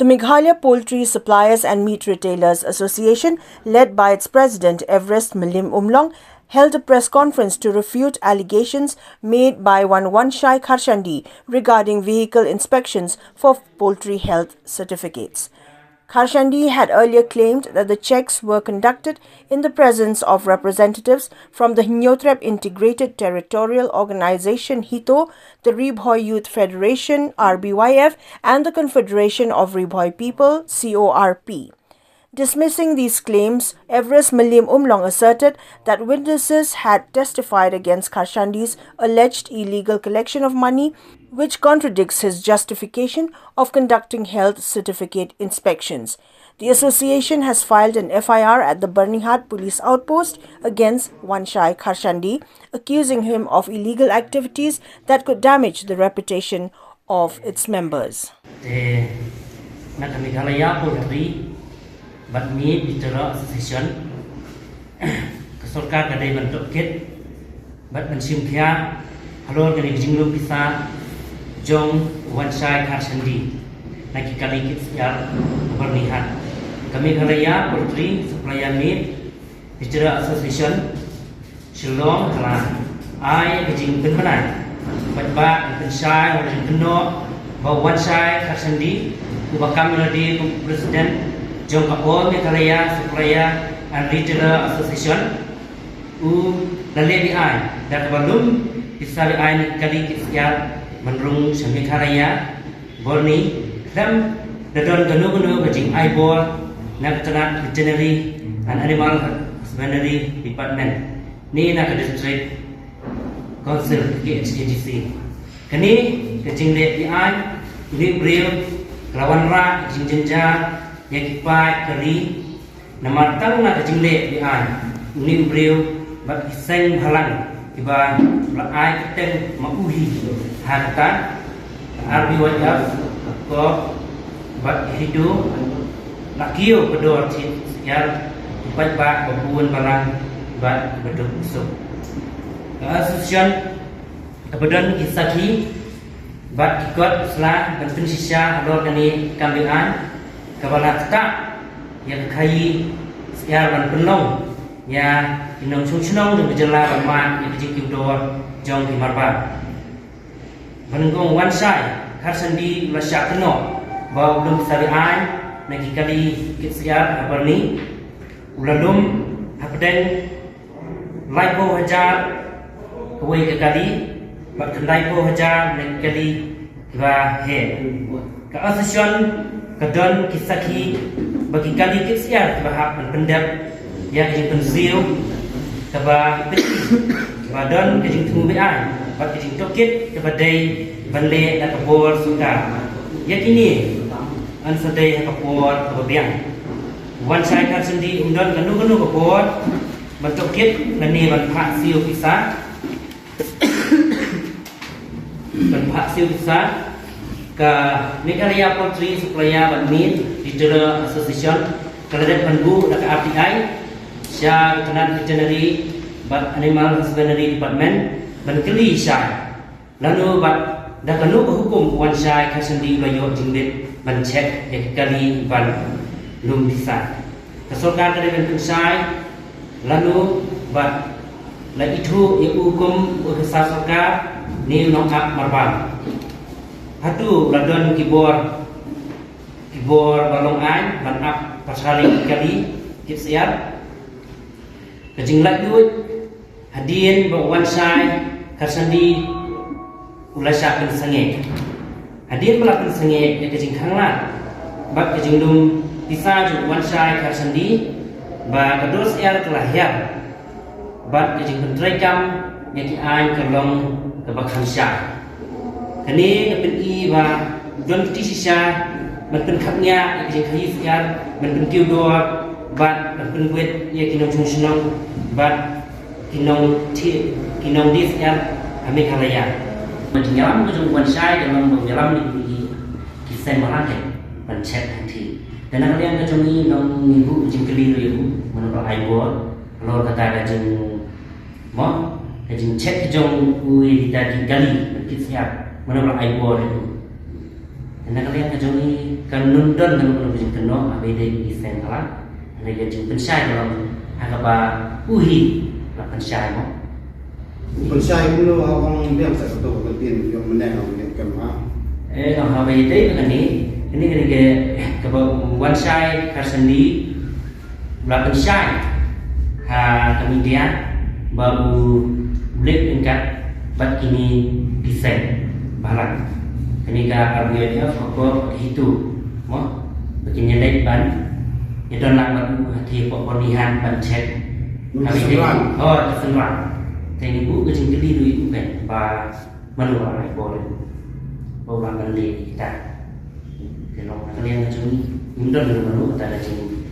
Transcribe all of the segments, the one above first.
The Meghalaya Poultry Suppliers and Meat Retailers Association, led by its president Everest Milim Umlong, held a press conference to refute allegations made by one Wanshai Kharshandi regarding vehicle inspections for poultry health certificates. Kharshandi had earlier claimed that the checks were conducted in the presence of representatives from the Hnyotrep Integrated Territorial Organization HITO, the Ribhoi Youth Federation RBYF and the Confederation of Ribhoi People CORP. Dismissing these claims, Everest Milim Umlong asserted that witnesses had testified against Kharshandi's alleged illegal collection of money, which contradicts his justification of conducting health certificate inspections. The association has filed an FIR at the Barnihad police outpost against Wanshai Kharshandi, accusing him of illegal activities that could damage the reputation of its members. But me bicara association kesorkar kadai bentuk kit but mensim kia halor kani jinglum bisa jong Wanshai Kharshandi naki kali kit siar Barnihad kami Meghalaya Poultry Supplier Meat bicara association Shillong kala ai kajing penmanai batba penshai orang penno bawa Wanshai Kharshandi ubakam melodi presiden Jong Kapol Meghalaya Supplier and Retailer Association LBI dan belum bisa LBI kali kisyar menrung Meghalaya Borni dan dadon ganu bajing aibor nak tenat veterinary and animal husbandry department ni nak district council KHKDC kini kecing LBI ini beliau lawan ra jinjenja yang kipai keri nama tang na kejingle di an ini beliau bak iseng halang tiba ai keteng mauhi harta RBYF ko bak hidu lakio pedor siar tipai bak babun barang bak beduk usuk asosian kebetulan kisaki bak ikut selah bentuk sisa alor kani kambian Kepala tak yang kai siar ban penong ya inong sunong dan berjela berman yang kecil dor jong di marba menengong Wanshai Kharshandi lasyak keno bawa belum sarian nagi kali kit siar apa ni ulalum hapden laipo hajar kue ke kali bak laipo hajar nagi kali ba he ke asosian kadon kisaki bagi kali kitsiar bahap pendap yang jing penziu kaba badon kejing tumubian bak kejing tokit kebadai banle dan kabor suka yakini an sadai kabor kabiang Wanshai Kharshandi undon ganu kabor bantokit ngani ban phak siu pisah ban phak siu pisah ke Meghalaya Poultry Supplier and Meat Retailer Association kaladat panbu dan RTI Syar Tenat Veterinary but Animal Husbandry Department berkeli syar lalu dah kanu hukum Wanshai Kharshandi layo jinglit mencek kali ban lum bisa kesorkan dari Wanshai lalu la itu yang hukum kesasarkar ni nongkap marbang hatu ladon kibor balong ai ban ap pasali kali kit siap kejing lak duit hadien ba Wanshai Kharshandi ulasa pen sange hadien melakukan sange ya kejing khangla bak kejing dum bisa ju Wanshai Kharshandi ba kados yar kelahir bak kejing pentrekam ya ki ai kelong ke bakhansha kiniเป็นอีว่าดนที่ชิชามันเป็นขับเนี่ยอย่างขยิบยามันเป็นกิ้วดัวบัดมันเป็นเวทอย่างกินนมชงนมบัดกินนมดิสยาอเมริกาเลยมันถึงย้ำก็จงWanshaiแต่มันบอกย้ำนี่กิเซนมาแล้วมันเช็ดทันทีแต่นักเรียนก็จงนี้น้องมีผู้จงกลีเลยมันเราไอ้บัวเรากระจายกันจงมั้งก็จงเช็ดจงอุยที่ได้จงกลีมันกิเสียมันเราไอ้บัวเลย Anak kalian kajoni kan nundon kan belum bisa keno abede desain alam. Anak kajong pensai kalau agak ba uhi lah pensai mo. Pensai dulu awang dia tak tahu ketin yang menengok ni kemah. Kalau abede kan ini ke one side karsendi lah pensai. Kemudian baru blip ingkat bat kini desain barang. Ini ka dia fokus itu, mo begini lek ban. Itu nak baru hati pemilihan pancet. Kesenruan. Tapi ibu kecil kecil dulu ibu kan, ba meluar lagi boleh. Bawa balik kita. Kalau kalian macam ni, mudah dulu kita ada cini.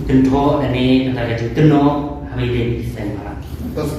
Contoh ini kita ada cini tenok, habis desain barang.